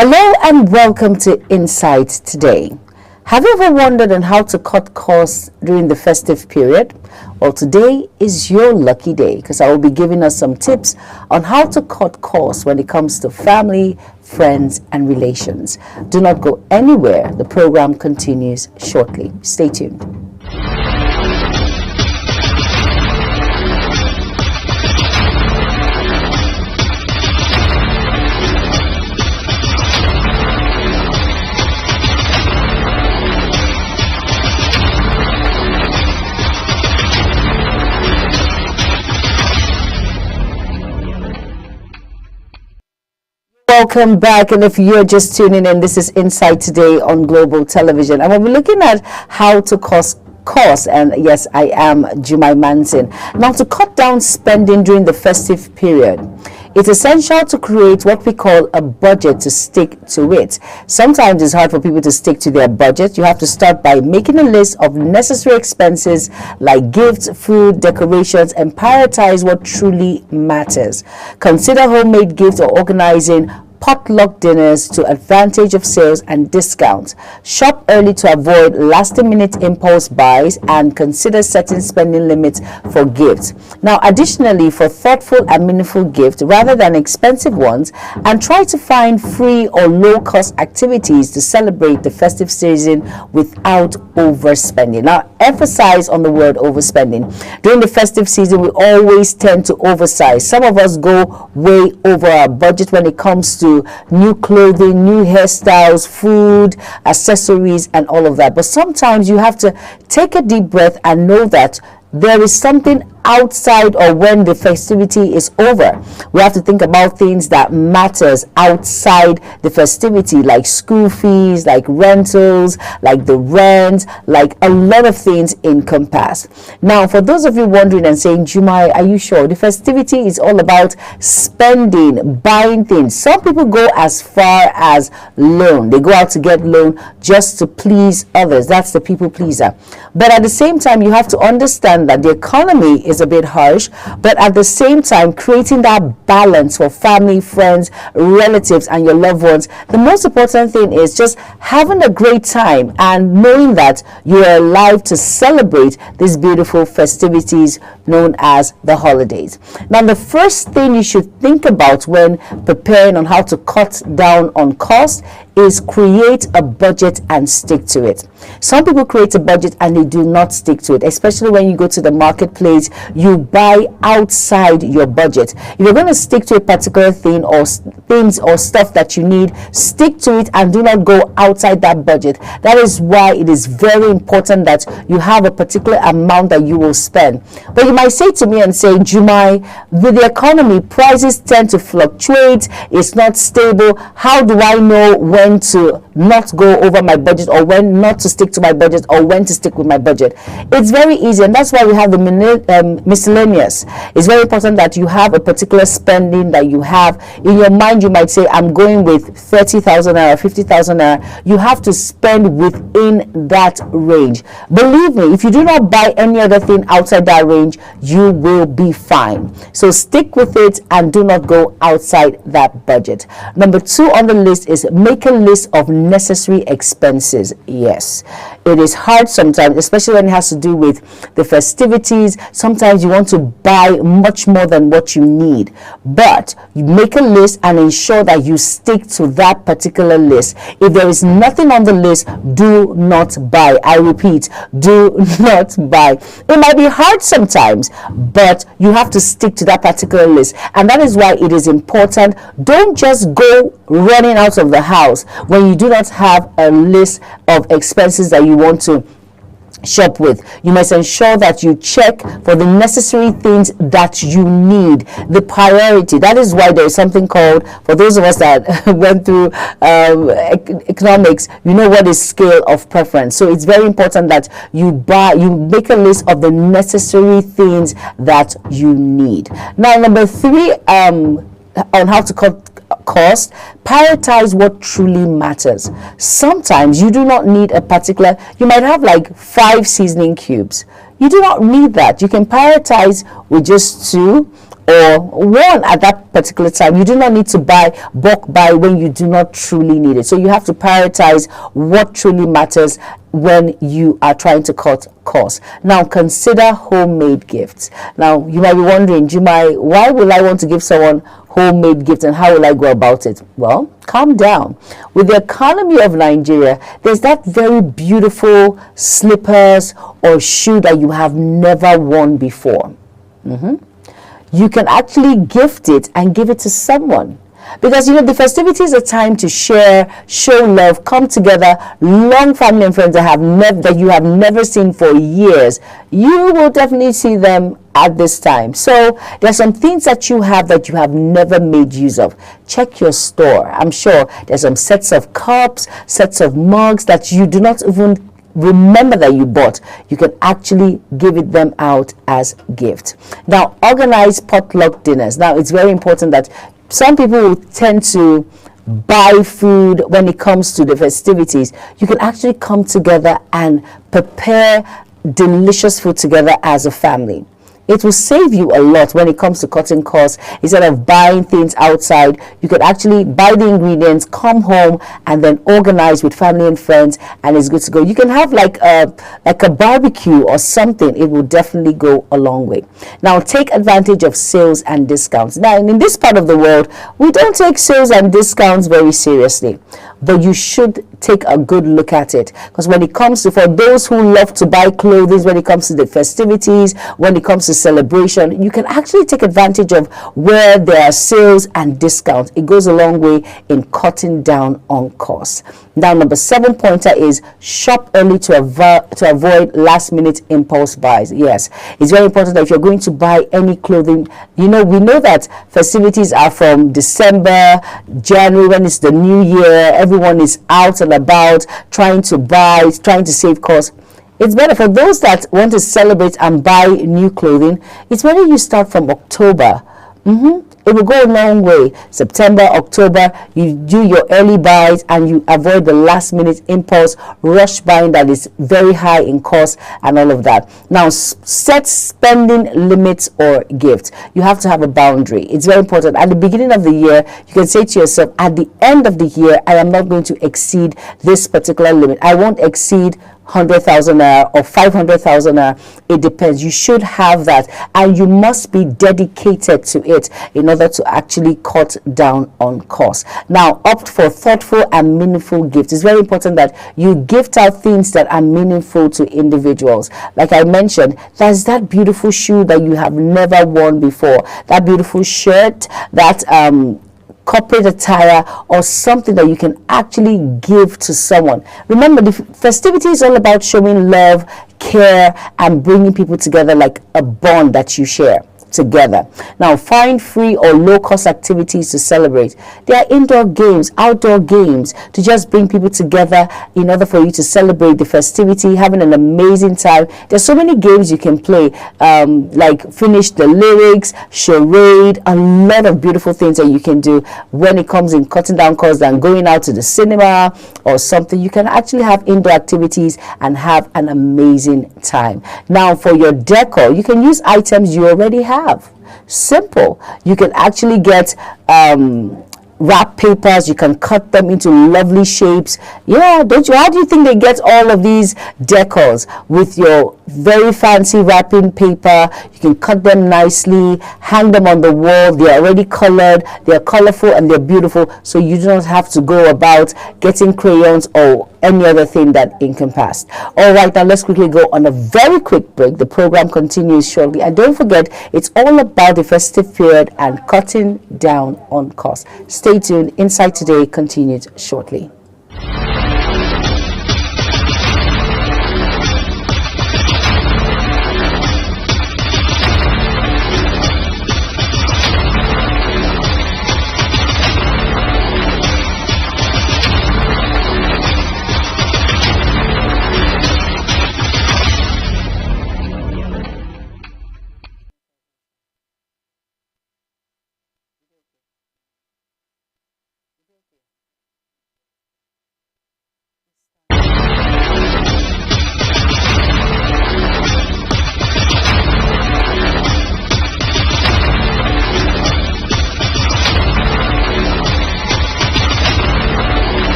Hello and welcome to Insight Today. Have you ever wondered on how to cut costs during the festive period? Well, today is your lucky day because I will be giving us some tips on how to cut costs when it comes to family, friends, and relations. Do not go anywhere. The program continues shortly. Stay tuned. Welcome back, and if you're just tuning in, this is Insight Today on Global Television, and we'll be looking at how to cost, and yes, I am Jumai Manson. Now, to cut down spending during the festive period, it's essential to create what we call a budget to stick to it. Sometimes it's hard for people to stick to their budget. You have to start by making a list of necessary expenses like gifts, food, decorations, and prioritize what truly matters. Consider homemade gifts or organizing potluck dinners to advantage of sales and discounts. Shop early to avoid last-minute impulse buys and consider setting spending limits for gifts. Now, additionally, for thoughtful and meaningful gifts rather than expensive ones, and try to find free or low-cost activities to celebrate the festive season without overspending. Now, emphasize on the word overspending. During the festive season, we always tend to oversize. Some of us go way over our budget when it comes to new clothing, new hairstyles, food, accessories, and all of that. But sometimes you have to take a deep breath and know that there is something outside or when the festivity is over. We have to think about things that matters outside the festivity, like school fees, like rentals, like the rent, like a lot of things encompass. Now, for those of you wondering and saying, Jumai, are you sure? The festivity is all about spending, buying things. Some people go as far as loan. They go out to get loan just to please others. That's the people pleaser. But at the same time, you have to understand that the economy is a bit harsh, but at the same time, creating that balance for family, friends, relatives, and your loved ones. The most important thing is just having a great time and knowing that you are alive to celebrate these beautiful festivities known as the holidays. Now, the first thing you should think about when preparing on how to cut down on cost is create a budget and stick to it. Some people create a budget and they do not stick to it, especially when you go to the marketplace, you buy outside your budget. If you're going to stick to a particular thing or things or stuff that you need, stick to it and do not go outside that budget. That is why it is very important that you have a particular amount that you will spend. But you might say to me and say, Jumai, with the economy, prices tend to fluctuate. It's not stable. How do I know when to not go over my budget or when not to stick to my budget or when to stick with my budget? It's very easy, and that's why we have the miscellaneous. It's very important that you have a particular spending that you have in your mind. You might say, I'm going with 30,000 naira, 50,000 naira. You have to spend within that range. Believe me, if you do not buy any other thing outside that range, you will be fine. So stick with it and do not go outside that budget. Number 2 on the list is make a list of necessary expenses. Yes, it is hard sometimes, especially when it has to do with the festivities. Sometimes you want to buy much more than what you need, but you make a list and ensure that you stick to that particular list. If there is nothing on the list, do not buy. I repeat, do not buy. It might be hard sometimes, but you have to stick to that particular list, and that is why it is important. Don't just go running out of the house when you do not have a list of expenses that you want to shop with. You must ensure that you check for the necessary things that you need, the priority. That is why there is something called, for those of us that went through economics, you know what is scale of preference. So it's very important that you make a list of the necessary things that you need. Now, number 3 on how to cut cost, prioritize what truly matters. Sometimes you do not need a particular, you might have like 5 seasoning cubes. You do not need that. You can prioritize with just 2 or one at that particular time. You do not need to bulk buy when you do not truly need it. So you have to prioritize what truly matters when you are trying to cut costs. Now consider homemade gifts. Now you might be wondering, Jumai, why will I want to give someone homemade gifts and how will I go about it? Well, calm down. With the economy of Nigeria, there's that very beautiful slippers or shoe that you have never worn before. You can actually gift it and give it to someone. Because the festivities are time to share, show love, come together, long family and friends that you have never seen for years. You will definitely see them at this time. So there are some things that you have never made use of. Check your store. I'm sure there's some sets of cups, sets of mugs that you do not even remember that you bought. You can actually give them out as gift. Now organize potluck dinners. Now it's very important that some people will tend to buy food when it comes to the festivities. You can actually come together and prepare delicious food together as a family. It will save you a lot when it comes to cutting costs. Instead of buying things outside, you could actually buy the ingredients, come home, and then organize with family and friends, and it's good to go. You can have like a barbecue or something. It will definitely go a long way. Now, take advantage of sales and discounts. Now, in this part of the world, we don't take sales and discounts very seriously, but you should take a good look at it, because when it comes to, for those who love to buy clothes, when it comes to the festivities, when it comes to celebration, you can actually take advantage of where there are sales and discounts. It goes a long way in cutting down on costs. Now, number 7 pointer is shop early to avoid last minute impulse buys. Yes, it's very important that if you're going to buy any clothing, we know that festivities are from December, January, when it's the new year, everyone is out and about trying to buy, trying to save costs. It's better for those that want to celebrate and buy new clothing. It's better you start from October. It will go a long way. September, October, you do your early buys and you avoid the last minute impulse rush buying that is very high in cost and all of that. Now, set spending limits or gifts. You have to have a boundary. It's very important. At the beginning of the year, you can say to yourself, at the end of the year, I am not going to exceed this particular limit. I won't exceed 100,000 naira or 500,000 naira. It depends. You should have that, and you must be dedicated to it in order to actually cut down on costs. Now, opt for thoughtful and meaningful gifts. It's very important that you gift out things that are meaningful to individuals. Like I mentioned, there's that beautiful shoe that you have never worn before, that beautiful shirt, that corporate attire, or something that you can actually give to someone. Remember, the festivity is all about showing love, care, and bringing people together like a bond that you share together. Now, find free or low-cost activities to celebrate. There are indoor games, outdoor games to just bring people together in order for you to celebrate the festivity, having an amazing time. There's so many games you can play, like Finish the Lyrics, Charade, a lot of beautiful things that you can do when it comes in cutting down costs than going out to the cinema or something. You can actually have indoor activities and have an amazing time. Now, for your decor, you can use items you already have. Simple. You can actually get wrap papers. You can cut them into lovely shapes. Yeah, don't you? How do you think they get all of these decors? With your very fancy wrapping paper, you can cut them nicely, hang them on the wall. They're already colored, they're colorful, and they're beautiful, so you do not have to go about getting crayons or any other thing that encompassed. All right, now let's quickly go on a very quick break. The program continues shortly, and don't forget, it's all about the festive period and cutting down on costs. Stay tuned. Insight Today continues shortly.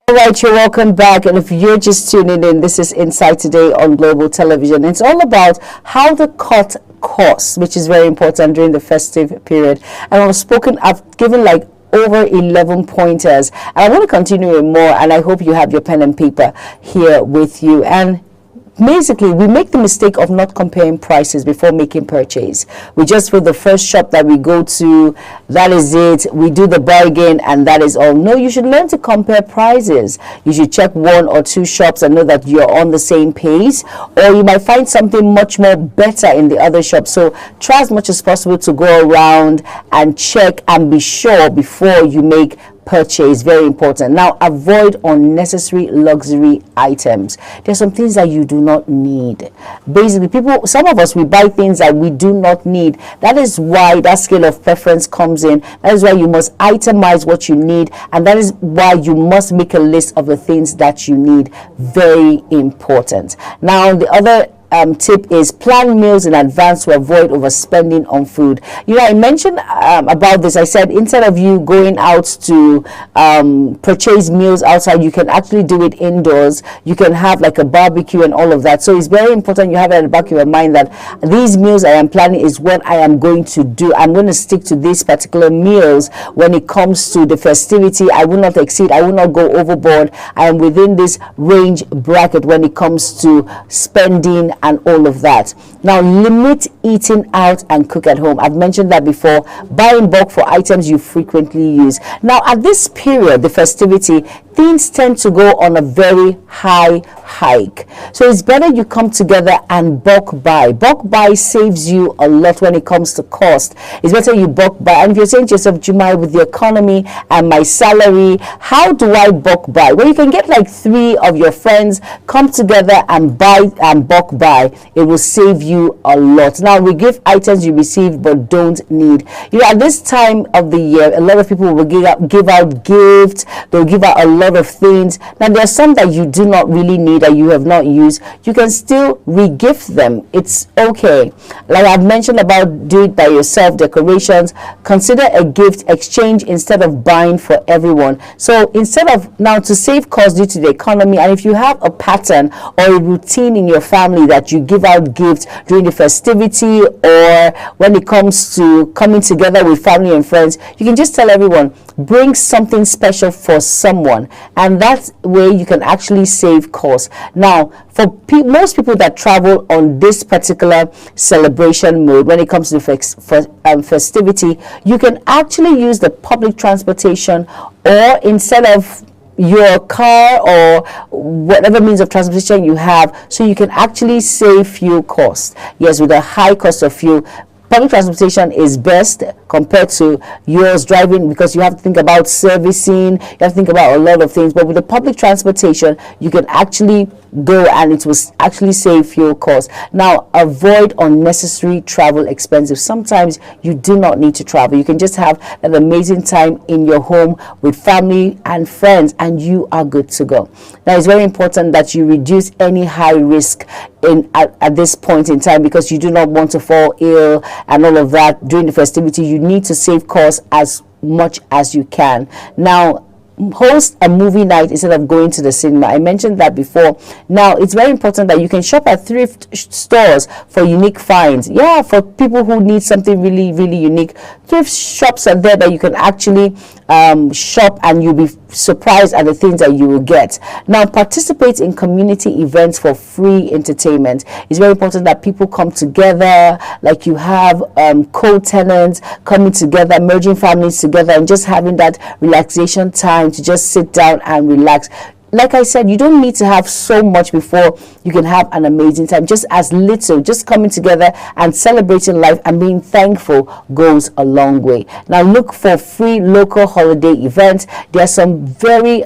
All right, you're welcome back. And if you're just tuning in, this is Insight Today on Global Television. It's all about how to cut costs, which is very important during the festive period. And I've given like over 11 pointers. And I want to continue with more. And I hope you have your pen and paper here with you. And basically, we make the mistake of not comparing prices before making purchase. We just feel the first shop that we go to, that is it. We do the bargain and that is all. No, you should learn to compare prices. You should check one or two shops and know that you're on the same pace, or you might find something much more better in the other shop. So try as much as possible to go around and check and be sure before you make purchase. Very important. Now, avoid unnecessary luxury items. There's some things that you do not need. Basically, some of us, we buy things that we do not need. That is why that scale of preference comes in. That is why you must itemize what you need, and that is why you must make a list of the things that you need. Very important. Now, the other tip is plan meals in advance to avoid overspending on food. I mentioned about this. I said instead of you going out to purchase meals outside, you can actually do it indoors. You can have like a barbecue and all of that. So it's very important you have it at the back of your mind that these meals I am planning is what I am going to do. I'm going to stick to these particular meals when it comes to the festivity. I will not exceed. I will not go overboard. I am within this range bracket when it comes to spending and all of that. Now, limit eating out and cook at home. I've mentioned that before. Buy in bulk for items you frequently use. Now, at this period, the festivity, things tend to go on a very high hike. So it's better you come together and bulk buy. Bulk buy saves you a lot when it comes to cost. It's better you bulk buy. And if you're saying to yourself, Jumai, with the economy and my salary, how do I bulk buy? Well, you can get like 3 of your friends, come together and buy and bulk buy. It will save you a lot. Now, we give items you receive but don't need. At this time of the year, a lot of people will give out gifts. They'll give out a lot of things. Now, there are some that you do not really need that you have not used. You can still re-gift them. It's okay. Like I've mentioned about do it by yourself decorations. Consider a gift exchange instead of buying for everyone. So instead of now to save costs due to the economy, and if you have a pattern or a routine in your family that you give out gifts during the festivity or when it comes to coming together with family and friends, you can just tell everyone, bring something special for someone, and that way you can actually save costs. Now, for most people that travel on this particular celebration mode, when it comes to festivity, you can actually use the public transportation, or instead of your car or whatever means of transportation you have, so you can actually save fuel costs. Yes, with a high cost of fuel, public transportation is best compared to yours driving, because you have to think about servicing, you have to think about a lot of things. But with the public transportation, you can actually go and it will actually save fuel costs. Now, avoid unnecessary travel expenses. Sometimes you do not need to travel. You can just have an amazing time in your home with family and friends, and you are good to go. Now, it's very important that you reduce any high risk at this point in time, because you do not want to fall ill and all of that during the festivity. You need to save costs as much as you can. Now, host a movie night instead of going to the cinema. I mentioned that before. Now, it's very important that you can shop at thrift stores for unique finds. Yeah, for people who need something really, really unique. Thrift shops are there that you can actually shop, and you'll be surprised at the things that you will get. Now, participate in community events for free entertainment. It's very important that people come together, like you have co-tenants coming together, merging families together, and just having that relaxation time to just sit down and relax. Like I said, you don't need to have so much before you can have an amazing time. Just as little, just coming together and celebrating life and being thankful goes a long way. Now, look for free local holiday events. There are some very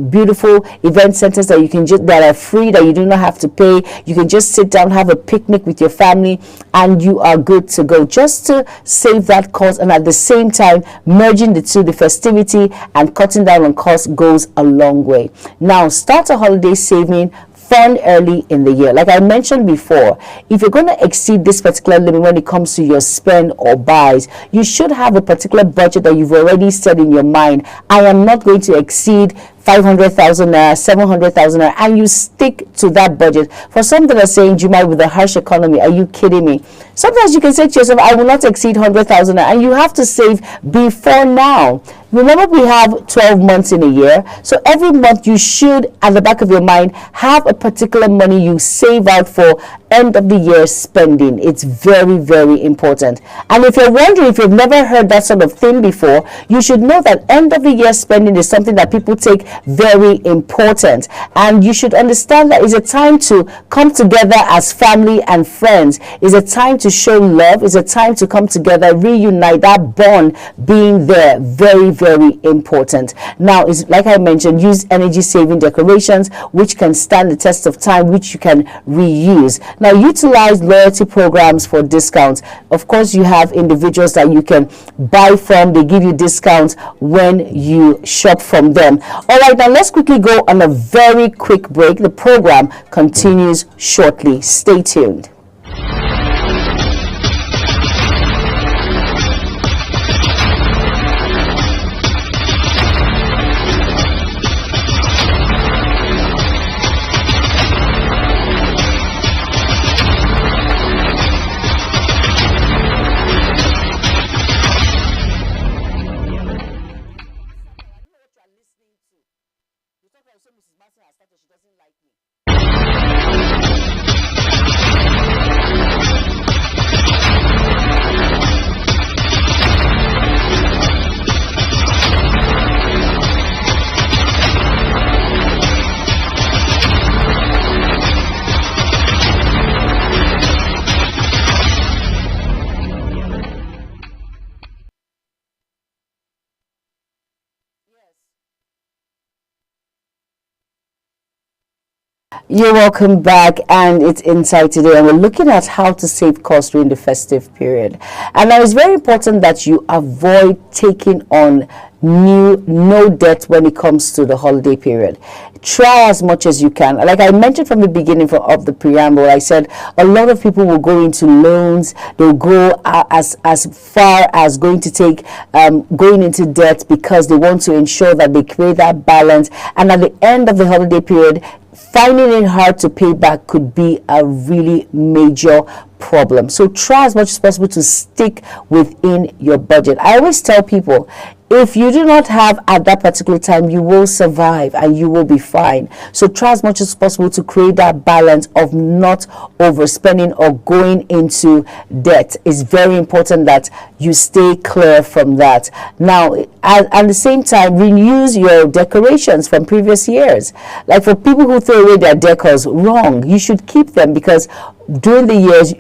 beautiful event centers that you can that are free, that you do not have to pay. You can just sit down, have a picnic with your family, and you are good to go. Just to save that cost, and at the same time merging the two, the festivity and cutting down on costs, goes a long way. Now, start a holiday saving fund early in the year. Like I mentioned before, if you're going to exceed this particular limit when it comes to your spend or buys, you should have a particular budget that you've already set in your mind. I am not going to exceed 500,000 naira, 700,000 naira, and you stick to that budget. For some that are saying, Jumai, with the harsh economy, are you kidding me? Sometimes you can say to yourself, I will not exceed 100,000 naira, and you have to save before now. Remember, we have 12 months in a year, so every month you should, at the back of your mind, have a particular money you save out for end of the year spending. It's very, very important. And if you're wondering, if you've never heard that sort of thing before, you should know that end of the year spending is something that people take very important. And you should understand that it's a time to come together as family and friends. It's a time to show love. It's a time to come together, reunite, that bond being there. Very, very important. Now, it's like I mentioned, use energy saving decorations which can stand the test of time, which you can reuse. Now, utilize loyalty programs for discounts. Of course, you have individuals that you can buy from. They give you discounts when you shop from them. All right, now let's quickly go on a very quick break. The program continues shortly. Stay tuned. You're welcome back, and it's Insight Today, and we're looking at how to save costs during the festive period. And now it's very important that you avoid taking on no debt when it comes to the holiday period. Try as much as you can. Like I mentioned from the beginning of the preamble, I said a lot of people will go into loans. They'll go as far as going into debt because they want to ensure that they create that balance. And at the end of the holiday period, finding it hard to pay back could be a really major problem. So try as much as possible to stick within your budget. I always tell people, if you do not have at that particular time, you will survive and you will be fine. So try as much as possible to create that balance of not overspending or going into debt. It's very important that you stay clear from that. Now, at the same time, reuse your decorations from previous years. Like for people who throw away their decors, wrong. You should keep them, because during the years,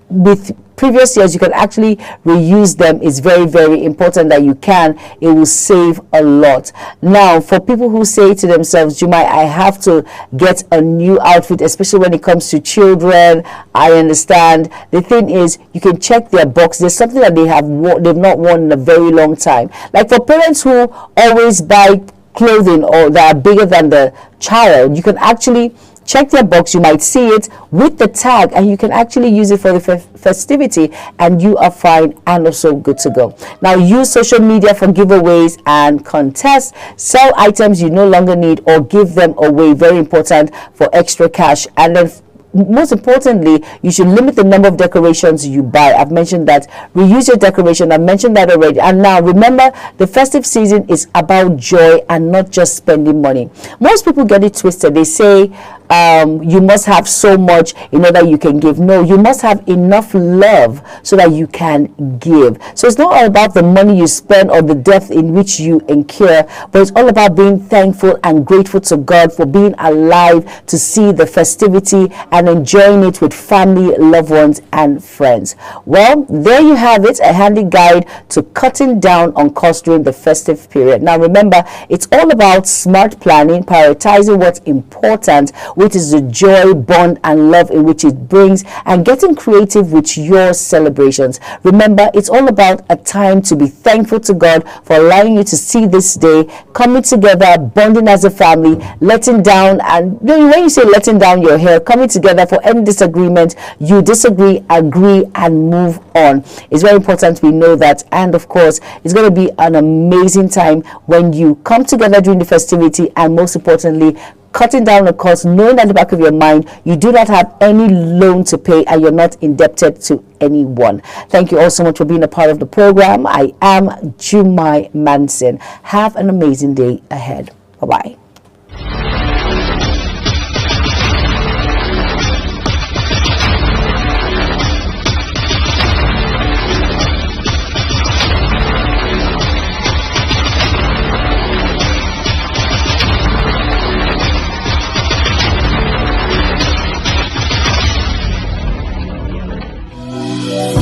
with previous years, you can actually reuse them. It's very, very important that you can. It will save a lot. Now, for people who say to themselves, Jumai, I have to get a new outfit, especially when it comes to children, I understand. The thing is, you can check their box. There's something that they've not worn in a very long time. Like for parents who always buy clothing or that are bigger than the child, you can actually check their box. You might see it with the tag, and you can actually use it for the festivity, and you are fine and also good to go. Now, use social media for giveaways and contests. Sell items you no longer need or give them away. Very important for extra cash. And then most importantly, you should limit the number of decorations you buy. I've mentioned that. Reuse your decoration. I've mentioned that already. And now remember, the festive season is about joy and not just spending money. Most people get it twisted. They say you must have so much in order you can give. No, you must have enough love so that you can give. So it's not all about the money you spend or the depth in which you incur, but it's all about being thankful and grateful to God for being alive to see the festivity and enjoying it with family, loved ones, and friends. Well, there you have it, a handy guide to cutting down on costs during the festive period. Now remember, it's all about smart planning, prioritizing what's important which is the joy, bond, and love in which it brings, and getting creative with your celebrations. Remember, it's all about a time to be thankful to God for allowing you to see this day, coming together, bonding as a family, letting down, and when you say letting down your hair, coming together for any disagreement, you disagree, agree, and move on. It's very important we know that. And of course, it's going to be an amazing time when you come together during the festivity, and most importantly, cutting down the cost, knowing at the back of your mind you do not have any loan to pay and you're not indebted to anyone. Thank you all so much for being a part of the program. I am Jumai Manson. Have an amazing day ahead. Bye-bye.